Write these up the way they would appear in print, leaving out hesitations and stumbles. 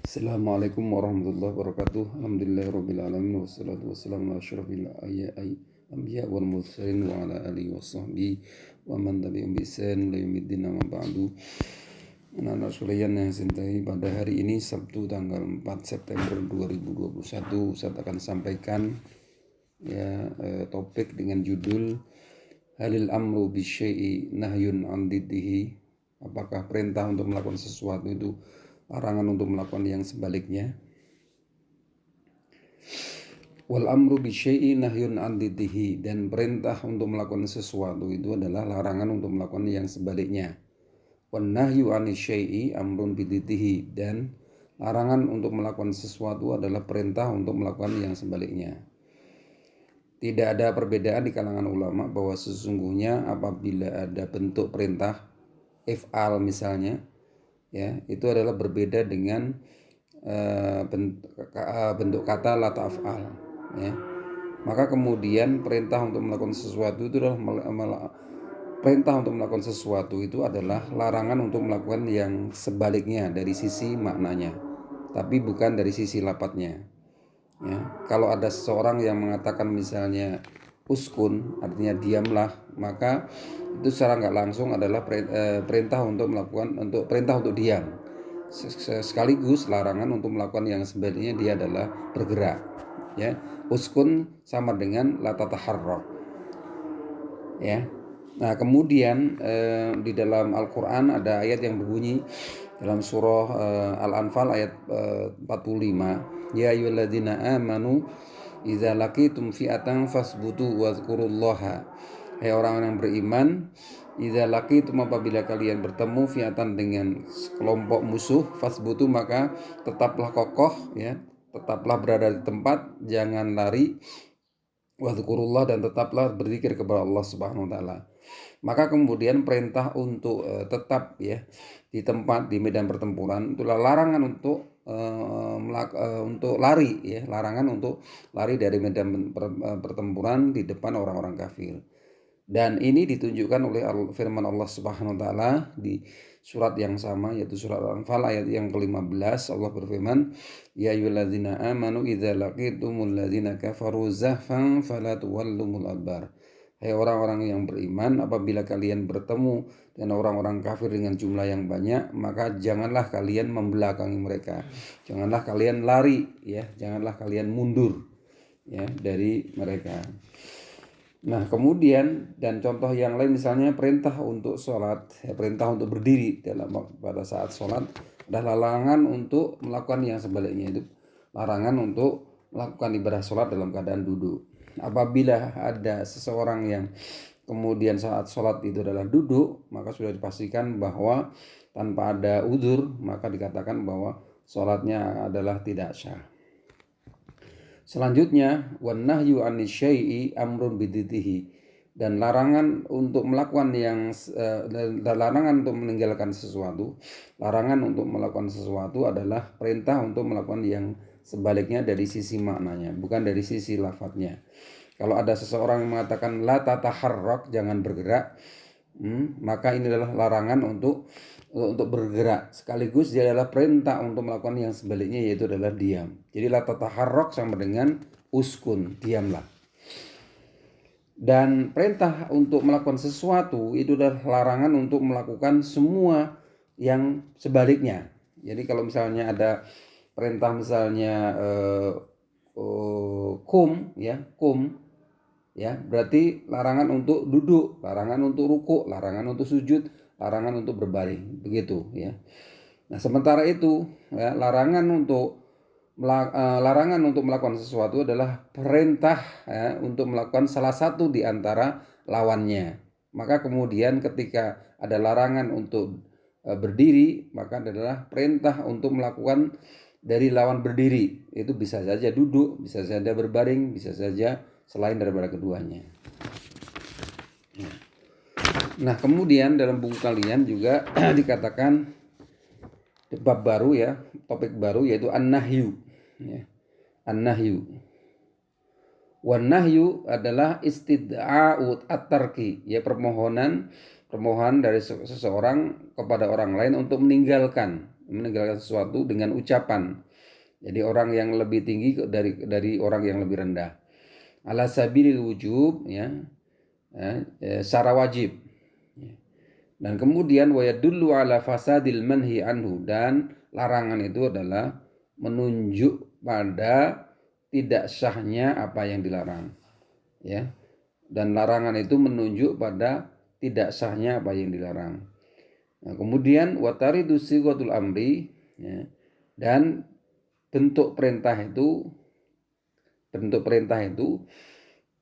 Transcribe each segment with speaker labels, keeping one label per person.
Speaker 1: Assalamualaikum warahmatullahi wabarakatuh. Alhamdulillahirabbil alamin wassalatu wassalamu ala asyrofil anbiya wal mursalin wa ala alihi washabbihi wa man tabi'ahum bi ihsan ila yaumiddin amma ba'du. Anak-anak sekalian yang cintai, pada hari ini Sabtu tanggal 4 September 2021 saya akan sampaikan topik dengan judul Halil amru bisyai'i nahyun an diddihi. Apakah perintah untuk melakukan sesuatu itu larangan untuk melakukan yang sebaliknya? Wal amru bisyai'i nahyun an diddihi, dan perintah untuk melakukan sesuatu itu adalah larangan untuk melakukan yang sebaliknya. Wan nahyu anisyai'i amrun bididdihi, dan larangan untuk melakukan sesuatu adalah perintah untuk melakukan yang sebaliknya. Tidak ada perbedaan di kalangan ulama bahwa sesungguhnya apabila ada bentuk perintah if'al misalnya, ya, itu adalah berbeda dengan bentuk kata la ta'fal, ya. Maka kemudian perintah untuk melakukan sesuatu itu adalah larangan untuk melakukan yang sebaliknya dari sisi maknanya, tapi bukan dari sisi lafadznya. Ya, kalau ada seseorang yang mengatakan misalnya uskun, artinya diamlah, maka itu secara nggak langsung adalah perintah untuk diam, sekaligus larangan untuk melakukan yang sebaliknya, dia adalah bergerak. Ya, uskun sama dengan la tataharrak. Ya. Nah, kemudian di dalam Al-Qur'an ada ayat yang berbunyi dalam surah Al-Anfal ayat 45, ya ayyuhalladzina amanu idza laqitum fi'atan fasbutu wadhkurullaha. Hai orang yang beriman, idza laqitum, apabila kalian bertemu fi'atan dengan kelompok musuh, fasbutu, maka tetaplah kokoh, ya, tetaplah berada di tempat, jangan lari, wadhkurullah, dan tetaplah berzikir kepada Allah Subhanahu wa taala. Maka kemudian perintah untuk tetap, ya, di tempat, di medan pertempuran, itulah larangan untuk lari, ya, larangan untuk lari dari medan pertempuran di depan orang-orang kafir. Dan ini ditunjukkan oleh firman Allah Subhanahu wa taala di surat yang sama, yaitu surat Al-Anfal ayat yang ke-15. Allah berfirman, ya ayyuhalladzina amanu idza laqitumul ladzina kafaru zahfan fala tuwallumul adbar. Hai orang-orang yang beriman, apabila kalian bertemu dengan orang-orang kafir dengan jumlah yang banyak, maka janganlah kalian membelakangi mereka. Janganlah kalian lari, ya, janganlah kalian mundur, ya, dari mereka. Nah, kemudian dan contoh yang lain misalnya perintah untuk sholat, ya, perintah untuk berdiri pada saat sholat adalah larangan untuk melakukan yang sebaliknya, itu larangan untuk melakukan ibadah sholat dalam keadaan duduk. Apabila ada seseorang yang kemudian saat sholat itu adalah duduk, maka sudah dipastikan bahwa tanpa ada udzur, maka dikatakan bahwa sholatnya adalah tidak sah. Selanjutnya, wan nahyu anisyai'i amrun bididdihi, dan larangan untuk melakukan larangan untuk meninggalkan sesuatu, larangan untuk melakukan sesuatu adalah perintah untuk melakukan yang sebaliknya dari sisi maknanya, bukan dari sisi lafadznya. Kalau ada seseorang yang mengatakan la tataharrak, jangan bergerak, maka ini adalah larangan untuk bergerak, sekaligus dia adalah perintah untuk melakukan yang sebaliknya, yaitu adalah diam. Jadi la tataharrak sama dengan uskun, diamlah. Dan perintah untuk melakukan sesuatu itu adalah larangan untuk melakukan semua yang sebaliknya. Jadi kalau misalnya ada perintah misalnya kum, ya, berarti larangan untuk duduk, larangan untuk ruku, larangan untuk sujud, larangan untuk berbaring, begitu, ya. Nah, sementara itu, ya, larangan untuk melakukan sesuatu adalah perintah, ya, untuk melakukan salah satu di antara lawannya. Maka kemudian ketika ada larangan untuk berdiri, maka adalah perintah untuk melakukan dari lawan berdiri. Itu bisa saja duduk, bisa saja berbaring, bisa saja selain daripada keduanya. Nah, kemudian dalam buku kalian juga dikatakan bab baru, ya, topik baru, yaitu an-nahyu, ya. An-nahyu. Wan nahyu adalah istid'a'u at-tarki, ya, permohonan dari seseorang kepada orang lain untuk meninggalkan, meninggalkan sesuatu dengan ucapan. Jadi orang yang lebih tinggi dari orang yang lebih rendah. Ala sabilil wujub, ya, secara wajib. Dan kemudian wa yadullu ala fasadil manhi anhu, dan larangan itu adalah menunjuk pada tidak sahnya apa yang dilarang, ya. Dan larangan itu menunjuk pada tidak sahnya apa yang dilarang. Nah, kemudian wataridu sighatul amri, ya, dan bentuk perintah itu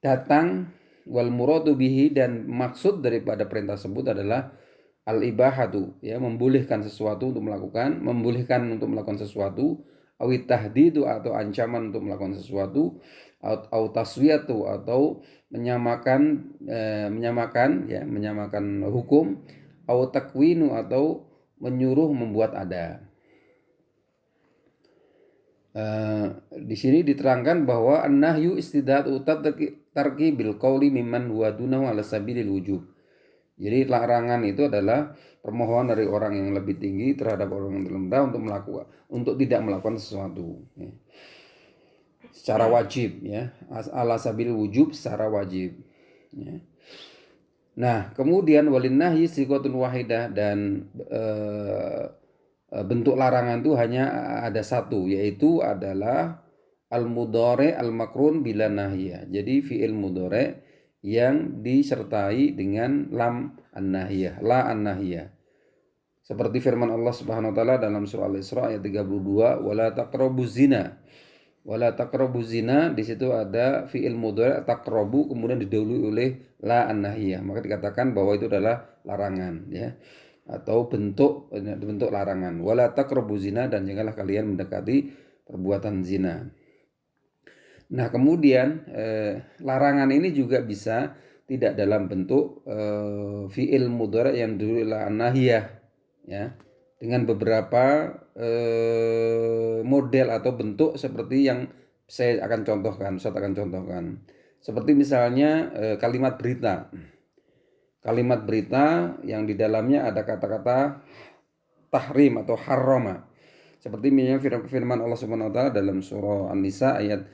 Speaker 1: datang wal muradu bihi, dan maksud daripada perintah tersebut adalah al ibahatu, ya, membolehkan untuk melakukan sesuatu, awit tahdidu, atau ancaman untuk melakukan sesuatu, atau taswiyatu, atau menyamakan hukum, atau takwinu, atau menyuruh membuat ada. Di sini diterangkan bahwa an-nahyu istidatu tarki bil qauli mimman huwa dunahu ala sabilil wujub. Jadi larangan itu adalah permohonan dari orang yang lebih tinggi terhadap orang yang rendah untuk tidak melakukan sesuatu, ya, secara wajib, ya, ala sabil wujub, secara wajib, ya. Nah, kemudian walin nahyi siqatun wahidah, dan bentuk larangan itu hanya ada satu, yaitu adalah al-mudhari al-makrun bila nahiyah. Jadi fi'il mudhari yang disertai dengan lam an-nahiyah, la an-nahiyah. Seperti firman Allah Subhanahu wa taala dalam surah Al-Isra ayat 32, wala taqrabuz zina. Wala taqrabuz zina, di situ ada fi'il mudhari taqrabu, kemudian didahului oleh la an-nahiyah. Maka dikatakan bahwa itu adalah larangan, ya, atau bentuk larangan. Wala taqrabuz zina, dan janganlah kalian mendekati perbuatan zina. Nah, kemudian larangan ini juga bisa tidak dalam bentuk fi'il mudhari yang dulu la an-nahiyah, ya, dengan beberapa model atau bentuk seperti yang Ustaz akan contohkan. Seperti misalnya kalimat berita yang di dalamnya ada kata-kata tahrim atau harrama. Seperti misalnya firman Allah Subhanahu wa taala dalam surah An-Nisa ayat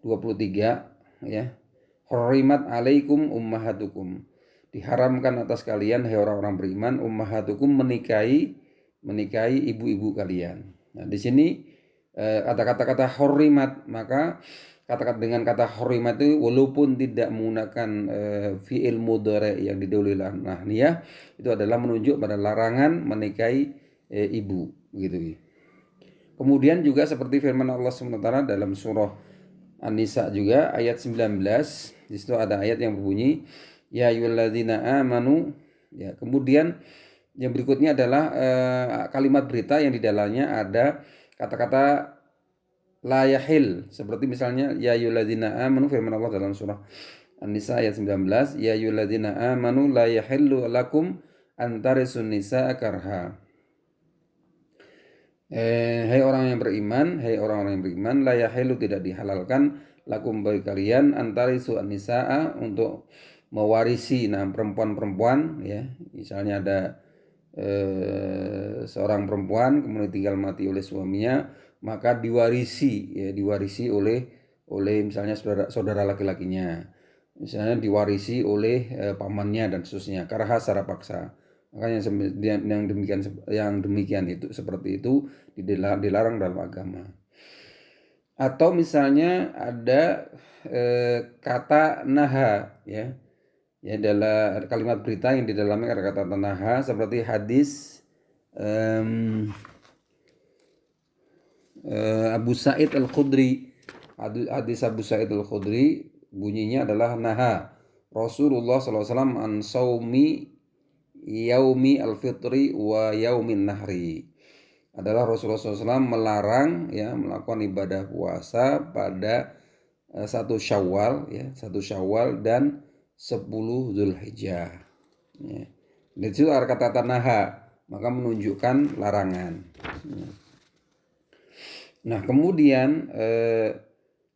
Speaker 1: 23, ya, hurrimat alaikum ummahatukum, diharamkan atas kalian hai orang-orang beriman, ummahatukum, menikahi ibu-ibu kalian. Nah, di sini ada kata-kata hurrimat, maka dengan kata hurrimat itu walaupun tidak menggunakan fi'il mudhari yang didahului nahniyah, itu adalah menunjuk pada larangan menikahi ibu, begitu. Kemudian juga seperti firman Allah SWT dalam surah An-Nisa juga ayat 19, di situ ada ayat yang berbunyi ya ayyuhalladzina amanu, ya. Kemudian yang berikutnya adalah kalimat berita yang di dalamnya ada kata-kata la yahil, seperti misalnya ya ayyuhalladzina amanu, firman Allah dalam surah An-Nisa ayat 19, ya ayyuhalladzina amanu la yahillu lakum antarisun nisaa karha. Hai orang-orang yang beriman, la yahilu, tidak dihalalkan, lakum bagi kalian, antarisu an-nisaa, untuk mewarisi perempuan-perempuan, ya. Misalnya ada seorang perempuan kemudian tinggal mati oleh suaminya, maka diwarisi oleh misalnya saudara laki-lakinya, misalnya diwarisi oleh pamannya dan seterusnya, karena secara paksa. Makanya yang demikian itu seperti itu dilarang dalam agama. Atau misalnya ada kata naha, ya, dalam kalimat berita yang di dalamnya ada kata naha, seperti hadis Abu Sa'id Al-Khudri. Hadis Abu Sa'id Al-Khudri bunyinya adalah naha Rasulullah SAW an saumi yaumi al-fitri wa yaumin nahri. Adalah Rasulullah SAW melarang, ya, melakukan ibadah puasa pada 1 Syawal, ya, 1 Syawal dan 10 Zulhijjah, ya. Di situ ada kata naha, maka menunjukkan larangan. Nah, kemudian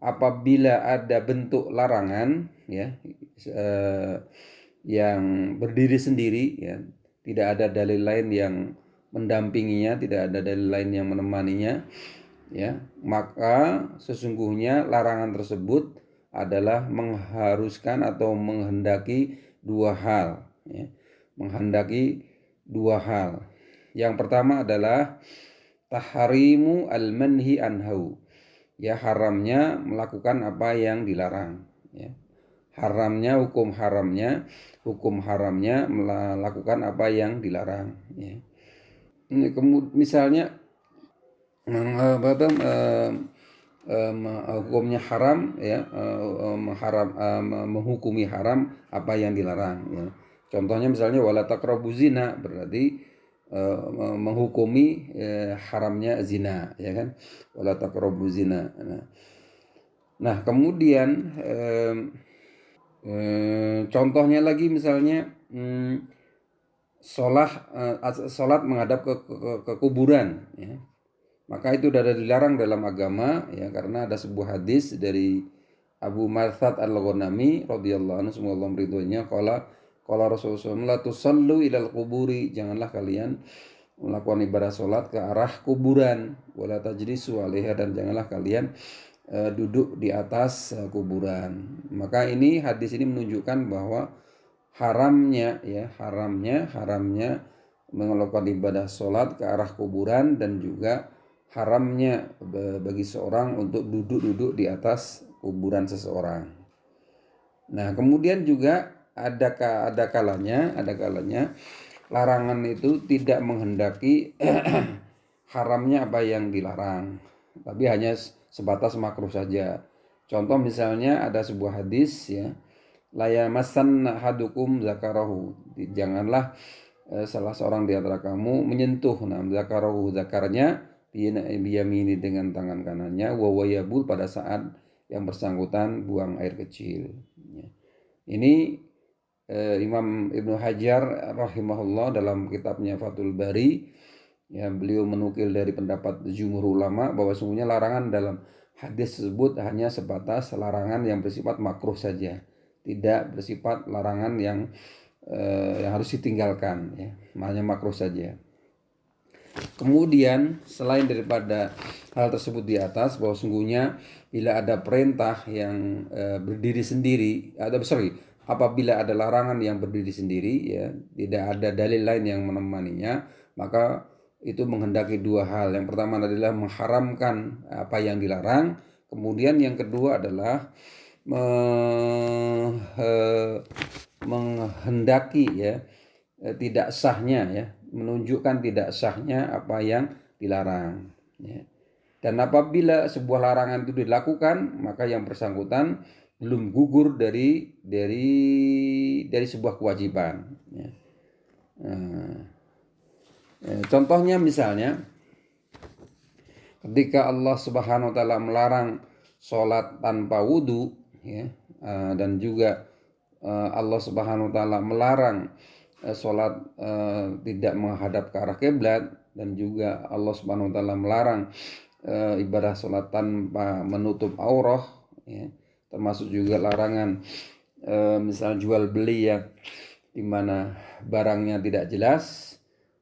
Speaker 1: apabila ada bentuk larangan, ya, yang berdiri sendiri, ya, tidak ada dalil lain yang mendampinginya, tidak ada dalil lain yang menemaninya, ya, maka sesungguhnya larangan tersebut adalah mengharuskan atau menghendaki dua hal, ya. Menghendaki dua hal. Yang pertama adalah tahrimu al-manhi anhu, ya, haramnya melakukan apa yang dilarang, ya. Hukum haramnya melakukan apa yang dilarang, ya. Ini misalnya hukumnya haram, ya, menghukumi haram apa yang dilarang, ya. Contohnya misalnya wala taqrabu zina, berarti menghukumi haramnya zina, ya kan, wala taqrabu zina. Nah kemudian contohnya lagi misalnya sholat menghadap ke kuburan, ya. Maka itu sudah dilarang dalam agama, ya, karena ada sebuah hadis dari Abu Marsad Al-Ghanami radhiyallahu anhu, semoga Allah meridhoinya, qala Rasulullah la tusallu ilal quburi, janganlah kalian melakukan ibadah sholat ke arah kuburan, wala tajlisu 'alaiha, dan janganlah kalian duduk di atas kuburan. Maka ini hadis ini menunjukkan bahwa haramnya melakukan ibadah sholat ke arah kuburan, dan juga haramnya bagi seorang untuk duduk di atas kuburan seseorang. Nah kemudian juga ada kalanya larangan itu tidak menghendaki haramnya apa yang dilarang, tapi hanya sebatas makruh saja. Contoh misalnya ada sebuah hadis, ya, la yamassanna ahadukum zakarahu, janganlah salah seorang di antara kamu menyentuh zakarahu, zakarnya biyamini, dengan tangan kanannya, wa wayabul, pada saat yang bersangkutan buang air kecil, ya. Ini Imam Ibnu Hajar rahimahullah dalam kitabnya Fathul Bari, ya, beliau menukil dari pendapat jumhur ulama bahwa sungguhnya larangan dalam hadis tersebut hanya sebatas larangan yang bersifat makruh saja, tidak bersifat larangan yang harus ditinggalkan, ya, hanya makruh saja. Kemudian selain daripada hal tersebut di atas, bahwa sungguhnya bila ada perintah yang berdiri sendiri, apabila ada larangan yang berdiri sendiri, ya, tidak ada dalil lain yang menemaninya, maka itu menghendaki dua hal. Yang pertama adalah mengharamkan apa yang dilarang, kemudian yang kedua adalah menghendaki, ya, tidak sahnya, ya, menunjukkan tidak sahnya apa yang dilarang, ya. Dan apabila sebuah larangan itu dilakukan, maka yang bersangkutan belum gugur dari sebuah kewajiban, ya. Contohnya misalnya ketika Allah Subhanahu wa taala melarang sholat tanpa wudu, ya, dan juga Allah Subhanahu wa taala melarang sholat tidak menghadap ke arah kiblat, dan juga Allah Subhanahu wa taala melarang ibadah sholat tanpa menutup aurah, ya. Termasuk juga larangan misal jual beli yang dimana barangnya tidak jelas,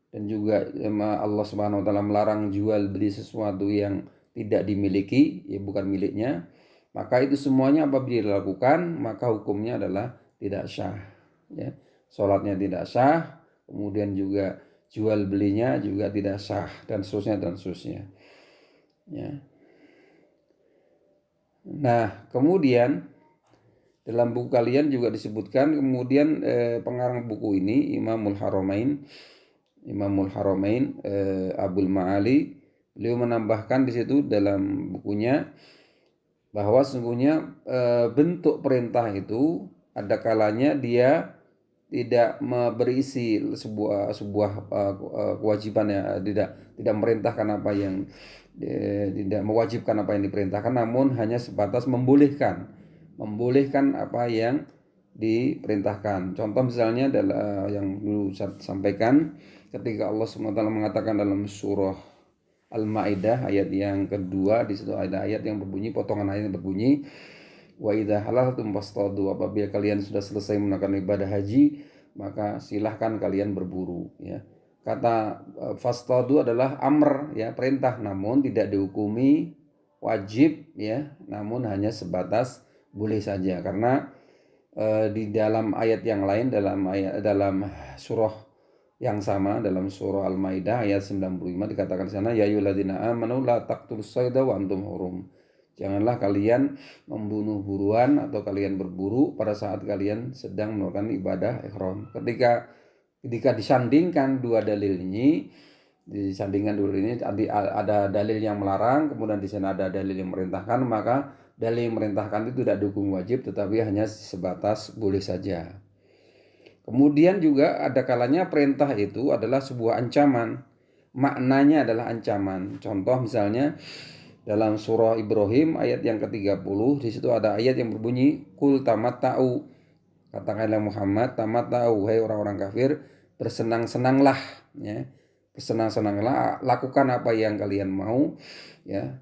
Speaker 1: dan juga Allah Subhanahu wa taala melarang jual beli sesuatu yang tidak dimiliki, ya, bukan miliknya. Maka itu semuanya apabila dilakukan, maka hukumnya adalah tidak sah, ya. Sholatnya tidak sah, kemudian juga jual belinya juga tidak sah, dan seterusnya, ya. Nah kemudian dalam buku kalian juga disebutkan, kemudian pengarang buku ini Imamul Haramain Abul Ma'ali, beliau menambahkan di situ dalam bukunya bahwa sesungguhnya bentuk perintah itu ada kalanya dia tidak berisi sebuah kewajiban, ya, tidak merintahkan apa yang tidak mewajibkan apa yang diperintahkan, namun hanya sebatas membolehkan apa yang diperintahkan. Contoh misalnya adalah yang dulu saya sampaikan ketika Allah SWT mengatakan dalam surah Al-Maidah ayat yang kedua, di situ ada ayat yang berbunyi, potongan ayat yang berbunyi, wa idza halaltum fastadu, apabila kalian sudah selesai melakukan ibadah haji, maka silahkan kalian berburu, ya. kata fastadu adalah amr, ya, perintah, namun tidak dihukumi wajib, ya, namun hanya sebatas boleh saja. Karena di dalam ayat yang lain, dalam surah yang sama, dalam surah Al-Maidah ayat 95 dikatakan di sana, ya ayyuhalladzina amanu la taqtulus sayda wa antum hurum. Janganlah kalian membunuh buruan atau kalian berburu pada saat kalian sedang melakukan ibadah ihram. Ketika disandingkan dua dalil ini, ada dalil yang melarang, kemudian di sana ada dalil yang merintahkan, maka dalil yang merintahkan itu tidak dukung wajib, tetapi hanya sebatas boleh saja. Kemudian juga ada kalanya perintah itu adalah sebuah ancaman, maknanya adalah ancaman. Contoh misalnya dalam surah Ibrahim ayat yang ke-30, di situ ada ayat yang berbunyi kul tamatta'u, katakanlah Muhammad, tamatta'u, hai orang-orang kafir, bersenang-senanglah, ya, bersenang-senanglah, lakukan apa yang kalian mau, ya,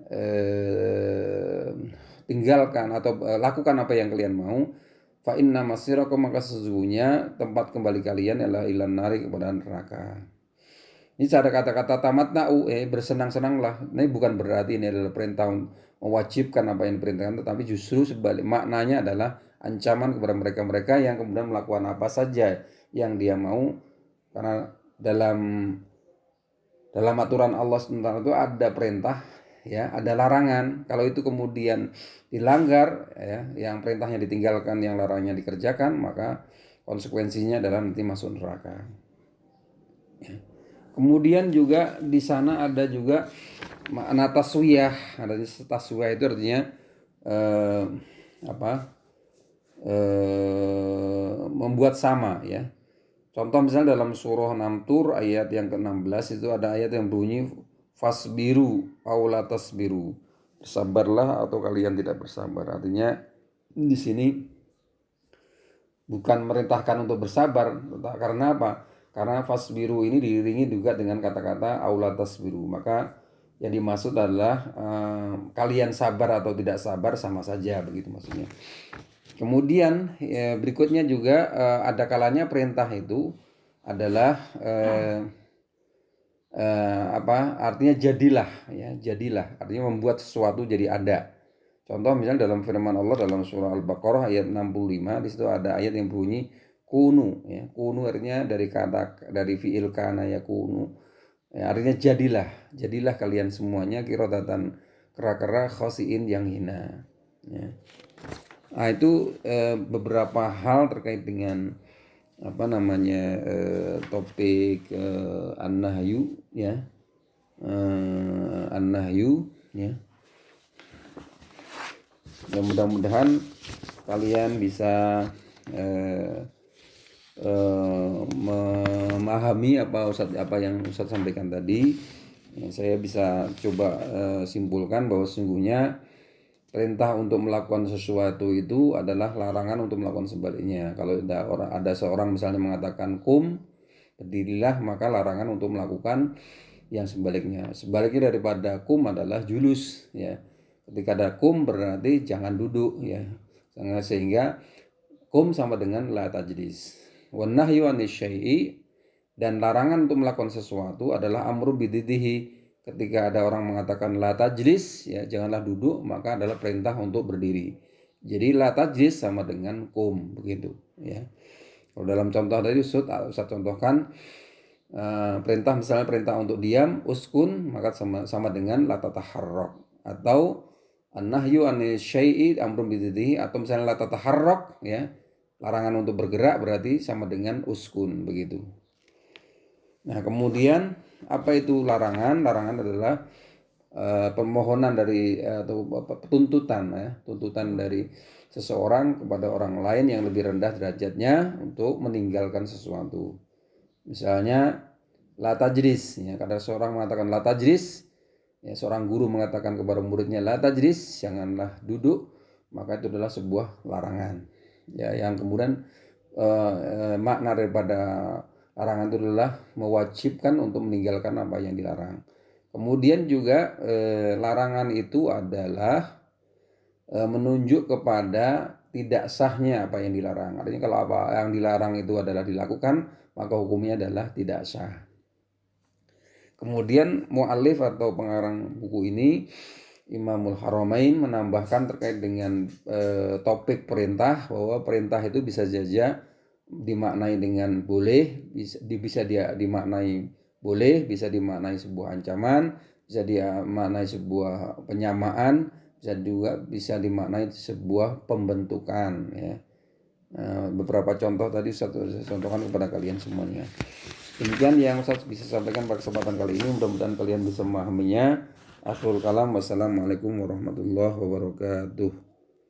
Speaker 1: tinggalkan atau lakukan apa yang kalian mau. Fa inna masirakum, maka sesungguhnya tempat kembali kalian adalah ilan nari, kepada neraka. Ini ada kata-kata tamatta'u, bersenang-senanglah. Ini bukan berarti ini adalah perintah mewajibkan apa yang diperintahkan, tetapi justru sebalik, maknanya adalah ancaman kepada mereka-mereka yang kemudian melakukan apa saja yang dia mau. Karena dalam aturan Allah SWT itu ada perintah, ya, ada larangan. Kalau itu kemudian dilanggar, ya, yang perintahnya ditinggalkan, yang larangannya dikerjakan, maka konsekuensinya adalah nanti masuk neraka. Ya. Kemudian juga di sana ada juga makna taswiyah. Ada taswiyah itu artinya membuat sama, ya. Contoh misalnya dalam surah Namtur ayat yang ke-16 itu ada ayat yang bunyi fasbiru aw la tasbiru. Bersabarlah atau kalian tidak bersabar. Artinya di sini bukan merintahkan untuk bersabar, karena apa? Karena fasbiru ini diiringi juga dengan kata-kata aw la tasbiru. Maka yang dimaksud adalah kalian sabar atau tidak sabar sama saja, begitu maksudnya. Kemudian berikutnya juga ada kalanya perintah itu adalah artinya jadilah, ya, jadilah, artinya membuat sesuatu jadi ada. Contoh misalnya dalam firman Allah dalam surah Al-Baqarah ayat 65, di situ ada ayat yang bunyi kunu, ya. Kunu artinya dari fiil kana yakunu. Ya, artinya jadilah kalian semuanya qiradatan kera-kera khasiin yang hina, ya. Nah, itu beberapa hal terkait dengan topik an-nahyu, ya. An-nahyu, ya. Dan mudah-mudahan kalian bisa memahami apa yang Ustaz sampaikan tadi. Ya, saya bisa coba simpulkan bahwa sesungguhnya perintah untuk melakukan sesuatu itu adalah larangan untuk melakukan sebaliknya. Kalau ada seorang misalnya mengatakan kum, berdirilah, maka larangan untuk melakukan yang sebaliknya. Sebaliknya daripada kum adalah julus, ya. Ketika ada kum berarti jangan duduk, ya. Sehingga kum sama dengan la tajlis. Wa nahyu anisy, dan larangan untuk melakukan sesuatu adalah amru bididihi. Ketika ada orang mengatakan la tajlis, ya, janganlah duduk, maka adalah perintah untuk berdiri. Jadi la tajlis sama dengan kum, begitu, ya. Kalau dalam contoh tadi Ustaz contohkan perintah, misalnya perintah untuk diam, uskun, maka sama dengan la tataharrak. Atau an-nahyu anisy amrun bididihi, atau misalnya la tataharrak, ya, larangan untuk bergerak, berarti sama dengan uskun, begitu. Nah, kemudian apa itu larangan? Larangan adalah permohonan dari atau tuntutan, ya, tuntutan dari seseorang kepada orang lain yang lebih rendah derajatnya untuk meninggalkan sesuatu. Misalnya la tajlis, ya, kada seorang mengatakan la tajlis, ya, seorang guru mengatakan kepada muridnya la tajlis, janganlah duduk, maka itu adalah sebuah larangan, ya, yang kemudian makna daripada larangan itu adalah mewajibkan untuk meninggalkan apa yang dilarang. Kemudian juga larangan itu adalah menunjuk kepada tidak sahnya apa yang dilarang. Artinya kalau apa yang dilarang itu adalah dilakukan, maka hukumnya adalah tidak sah. Kemudian mu'allif atau pengarang buku ini Imamul Haramain menambahkan terkait dengan topik perintah, bahwa perintah itu bisa saja dimaknai dengan boleh, bisa dia dimaknai boleh, bisa dimaknai sebuah ancaman, bisa dimaknai sebuah penyamaan, bisa dimaknai sebuah pembentukan, ya. Beberapa contoh tadi saya contohkan kepada kalian semuanya. Demikian yang Ustaz bisa sampaikan pada kesempatan kali ini. Mudah-mudahan kalian bisa memahaminya. Akhirul kalam. Wassalamualaikum warahmatullahi wabarakatuh.